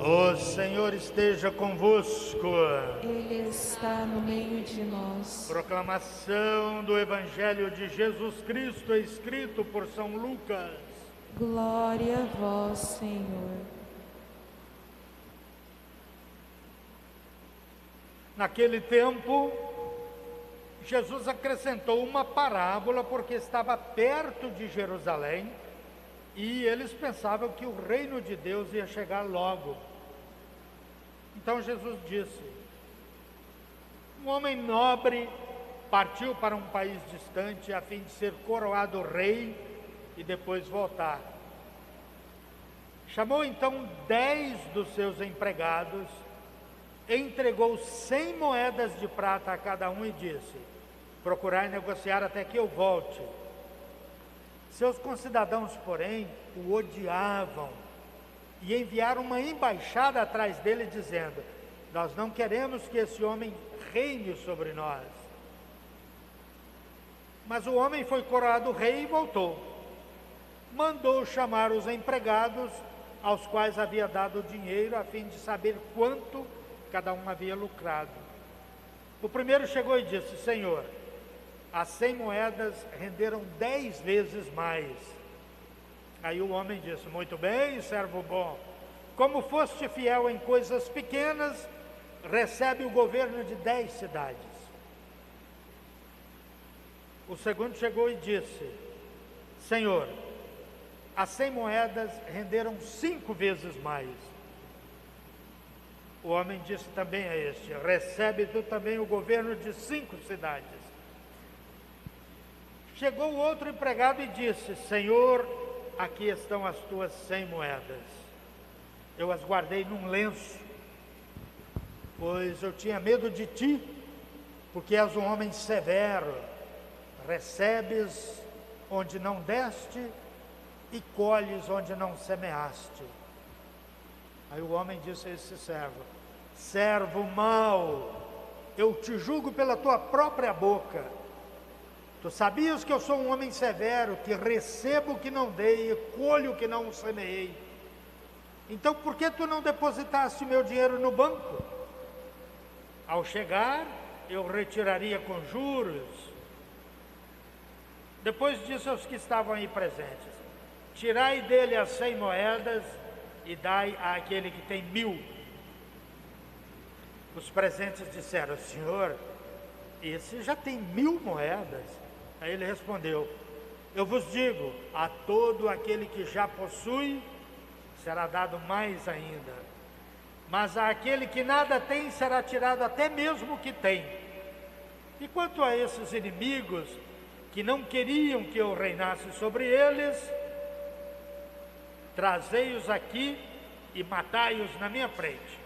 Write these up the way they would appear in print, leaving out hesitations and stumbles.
O Senhor esteja convosco. Ele está no meio de nós. Proclamação do Evangelho de Jesus Cristo, escrito por São Lucas. Glória a vós, Senhor. Naquele tempo, Jesus acrescentou uma parábola porque estava perto de Jerusalém e eles pensavam que o reino de Deus ia chegar logo. Então Jesus disse: um homem nobre partiu para um país distante a fim de ser coroado rei e depois voltar. Chamou então 10 dos seus empregados, entregou 100 moedas de prata a cada um e disse: procurai negociar até que eu volte. Seus concidadãos, porém, o odiavam e enviaram uma embaixada atrás dele dizendo: nós não queremos que esse homem reine sobre nós. Mas o homem foi coroado rei e voltou. Mandou chamar os empregados, aos quais havia dado o dinheiro, a fim de saber quanto cada um havia lucrado. O primeiro chegou e disse: Senhor, as 100 moedas renderam 10 vezes mais. Aí o homem disse: muito bem, servo bom, como foste fiel em coisas pequenas, recebe o governo de 10 cidades. O segundo chegou e disse: Senhor, as 100 moedas renderam 5 vezes mais. O homem disse também a este: recebe tu também o governo de 5 cidades. Chegou o outro empregado e disse: Senhor, aqui estão as tuas 100 moedas. Eu as guardei num lenço, pois eu tinha medo de ti, porque és um homem severo, recebes onde não deste e colhes onde não semeaste. Aí o homem disse a esse servo: servo mau, eu te julgo pela tua própria boca. Tu sabias que eu sou um homem severo, que recebo o que não dei e colho o que não semeei. Então por que tu não depositaste o meu dinheiro no banco? Ao chegar, eu retiraria com juros. Depois disse aos que estavam aí presentes: tirai dele as 100 moedas e dai àquele que tem 1000. Os presentes disseram: Senhor, esse já tem 1000 moedas. Aí ele respondeu: eu vos digo, a todo aquele que já possui, será dado mais ainda. Mas àquele que nada tem, será tirado até mesmo o que tem. E quanto a esses inimigos, que não queriam que eu reinasse sobre eles, trazei-os aqui e matai-os na minha frente.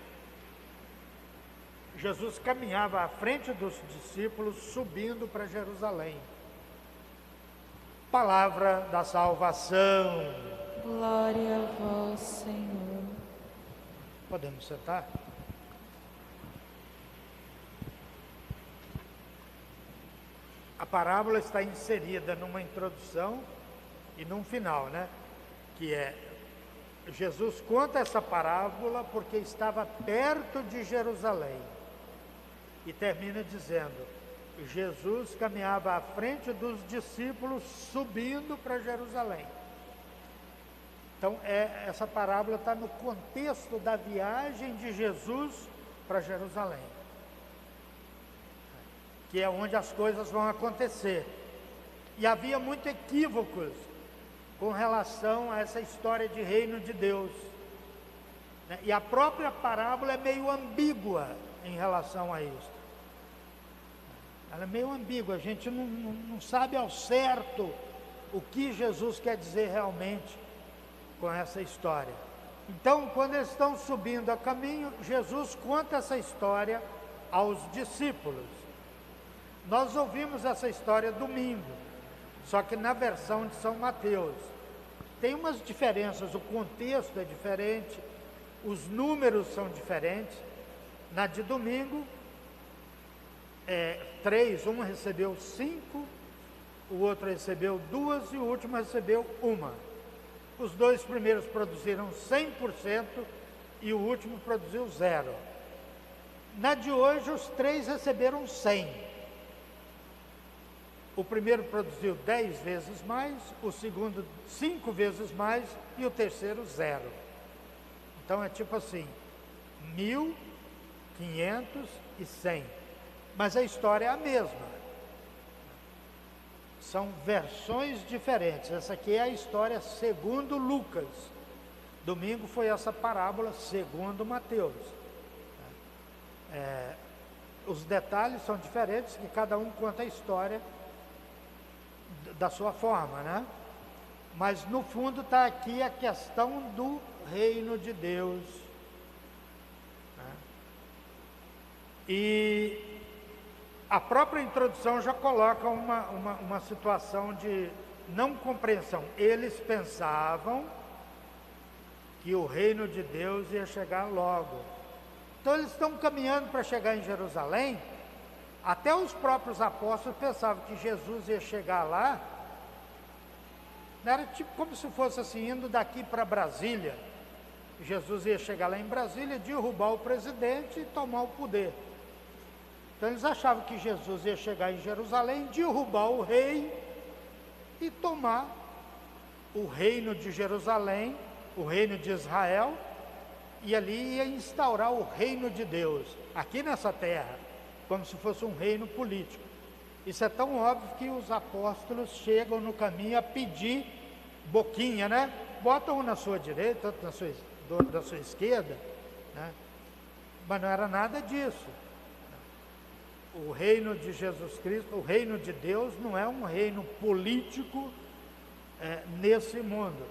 Jesus caminhava à frente dos discípulos, subindo para Jerusalém. Palavra da salvação. Glória a vós, Senhor. Podemos sentar? A parábola está inserida numa introdução e num final, né? Que é: Jesus conta essa parábola porque estava perto de Jerusalém. E termina dizendo: Jesus caminhava à frente dos discípulos, subindo para Jerusalém. Então, essa parábola está no contexto da viagem de Jesus para Jerusalém, que é onde as coisas vão acontecer. E havia muitos equívocos com relação a essa história de reino de Deus, né? E a própria parábola é meio ambígua em relação a isso. Ela é meio ambígua, a gente não sabe ao certo o que Jesus quer dizer realmente com essa história. Então, quando eles estão subindo a caminho, Jesus conta essa história aos discípulos. Nós ouvimos essa história domingo, só que na versão de São Mateus. Tem umas diferenças, o contexto é diferente, os números são diferentes. Na de domingo, 3, um recebeu 5, o outro recebeu 2 e o último recebeu 1. Os 2 primeiros produziram 100% e o último produziu 0. Na de hoje, os 3 receberam 100. O primeiro produziu 10 vezes mais, o segundo 5 vezes mais e o terceiro 0. Então é tipo assim, 1.000, 500 e 100. Mas a história é a mesma. São versões diferentes. Essa aqui é a história segundo Lucas. Domingo foi essa parábola segundo Mateus. Os detalhes são diferentes, que cada um conta a história da sua forma, né? Mas no fundo está aqui a questão do reino de Deus, né? E a própria introdução já coloca uma situação de não compreensão. Eles pensavam que o reino de Deus ia chegar logo. Então eles estão caminhando para chegar em Jerusalém. Até os próprios apóstolos pensavam que Jesus ia chegar lá. Era tipo como se fosse assim, indo daqui para Brasília. Jesus ia chegar lá em Brasília, derrubar o presidente e tomar o poder. Então eles achavam que Jesus ia chegar em Jerusalém, derrubar o rei e tomar o reino de Jerusalém, o reino de Israel, e ali ia instaurar o reino de Deus, aqui nessa terra, como se fosse um reino político. Isso é tão óbvio que os apóstolos chegam no caminho a pedir boquinha, né? Bota um na sua direita, outro na sua esquerda, né? Mas não era nada disso. O reino de Jesus Cristo, o reino de Deus não é um reino político nesse mundo.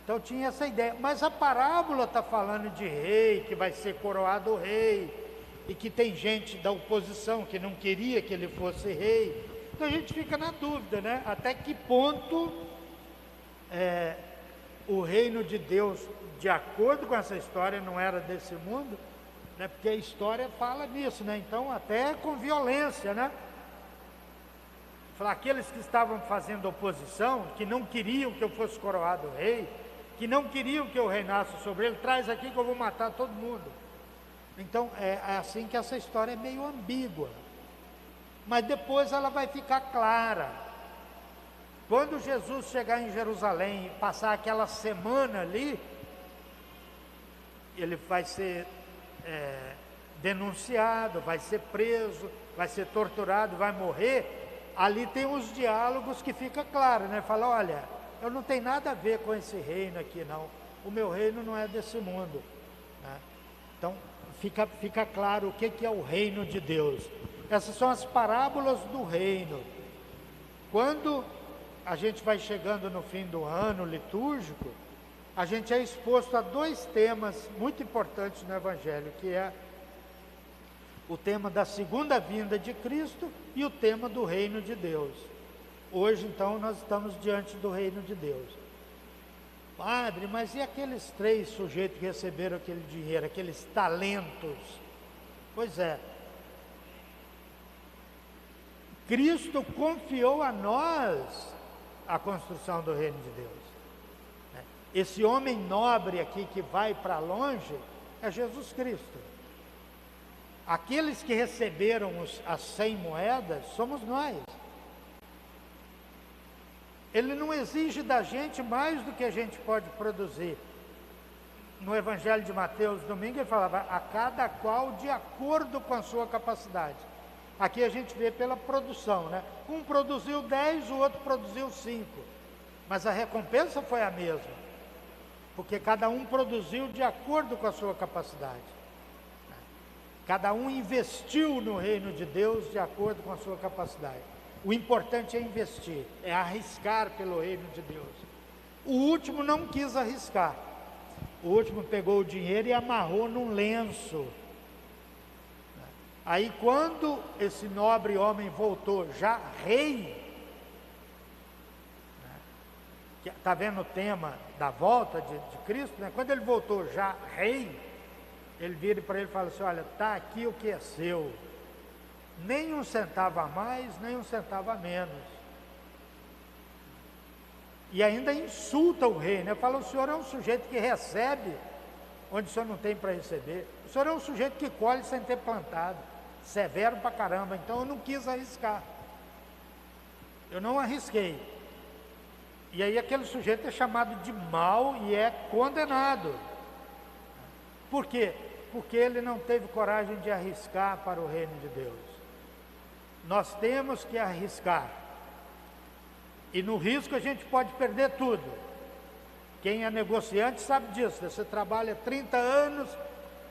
Então tinha essa ideia, mas a parábola está falando de rei, que vai ser coroado rei, e que tem gente da oposição que não queria que ele fosse rei. Então a gente fica na dúvida, né? Até que ponto o reino de Deus, de acordo com essa história, não era desse mundo, né? Porque a história fala nisso, né? Então até com violência, né? Aqueles que estavam fazendo oposição, que não queriam que eu fosse coroado rei, que não queriam que eu reinasse sobre ele, traz aqui que eu vou matar todo mundo. Então é assim que essa história é meio ambígua, mas depois ela vai ficar clara. Quando Jesus chegar em Jerusalém e passar aquela semana ali, ele vai ser denunciado, vai ser preso, vai ser torturado, vai morrer. Ali tem os diálogos que fica claro, né? Fala, olha, eu não tenho nada a ver com esse reino aqui não, o meu reino não é desse mundo, né? Então fica claro o que é o reino de Deus. Essas são as parábolas do reino. Quando a gente vai chegando no fim do ano litúrgico, a gente é exposto a 2 temas muito importantes no Evangelho, que é o tema da segunda vinda de Cristo e o tema do reino de Deus. Hoje, então, nós estamos diante do reino de Deus. Padre, mas e aqueles 3 sujeitos que receberam aquele dinheiro, aqueles talentos? Pois é, Cristo confiou a nós a construção do reino de Deus. Esse homem nobre aqui que vai para longe é Jesus Cristo. Aqueles que receberam as 100 moedas somos nós. Ele não exige da gente mais do que a gente pode produzir. No Evangelho de Mateus, domingo, ele falava, a cada qual de acordo com a sua capacidade. Aqui a gente vê pela produção, né? Um produziu 10, o outro produziu 5. Mas a recompensa foi a mesma, porque cada um produziu de acordo com a sua capacidade. Cada um investiu no reino de Deus de acordo com a sua capacidade. O importante é investir, é arriscar pelo reino de Deus. O último não quis arriscar. O último pegou o dinheiro e amarrou num lenço. Aí quando esse nobre homem voltou, já rei, está vendo o tema da volta de Cristo, né? Quando ele voltou já rei, ele vira para ele e fala assim, olha, está aqui o que é seu. Nem 1 centavo a mais, nem 1 centavo a menos. E ainda insulta o rei, né? Fala, o senhor é um sujeito que recebe, onde o senhor não tem para receber. O senhor é um sujeito que colhe sem ter plantado, severo pra caramba, então eu não quis arriscar. Eu não arrisquei. E aí aquele sujeito é chamado de mau e é condenado. Por quê? Porque ele não teve coragem de arriscar para o reino de Deus. Nós temos que arriscar. E no risco a gente pode perder tudo. Quem é negociante sabe disso. Você trabalha 30 anos,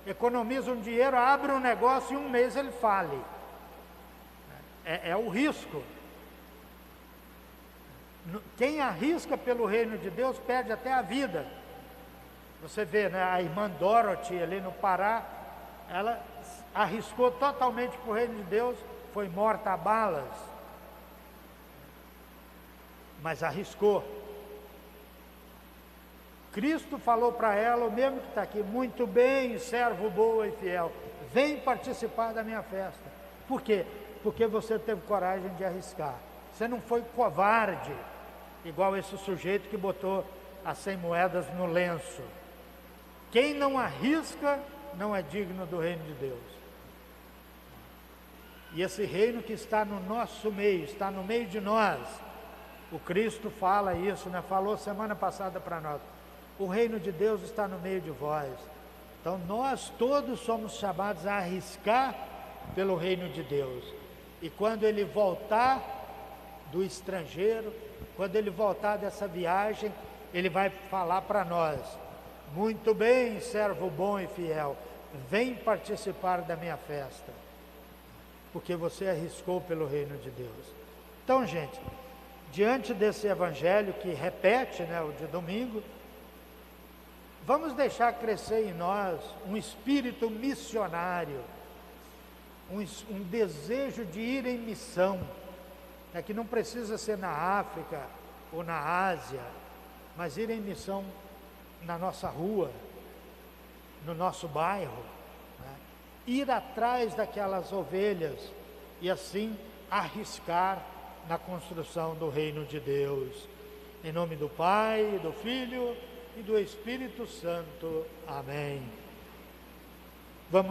economiza um dinheiro, abre um negócio e em um mês ele fale. É o risco. Quem arrisca pelo reino de Deus perde até a vida. Você vê, né, a irmã Dorothy ali no Pará, ela arriscou totalmente para o reino de Deus, foi morta a balas, mas arriscou. Cristo falou para ela, o mesmo que está aqui: muito bem, servo bom e fiel, vem participar da minha festa. Por quê? Porque você teve coragem de arriscar. Você não foi covarde, igual esse sujeito que botou as 100 moedas no lenço. Quem não arrisca não é digno do reino de Deus. E esse reino que está no nosso meio, está no meio de nós. O Cristo fala isso, né? Falou semana passada para nós. O reino de Deus está no meio de vós. Então nós todos somos chamados a arriscar pelo reino de Deus. E quando ele voltar do estrangeiro, quando ele voltar dessa viagem, ele vai falar para nós: muito bem, servo bom e fiel, vem participar da minha festa, porque você arriscou pelo reino de Deus. Então, gente, diante desse evangelho que repete, né, o de domingo, vamos deixar crescer em nós um espírito missionário, um desejo de ir em missão, né, que não precisa ser na África ou na Ásia, mas ir em missão na nossa rua, no nosso bairro, né? Ir atrás daquelas ovelhas e assim arriscar na construção do reino de Deus. Em nome do Pai, do Filho e do Espírito Santo. Amém.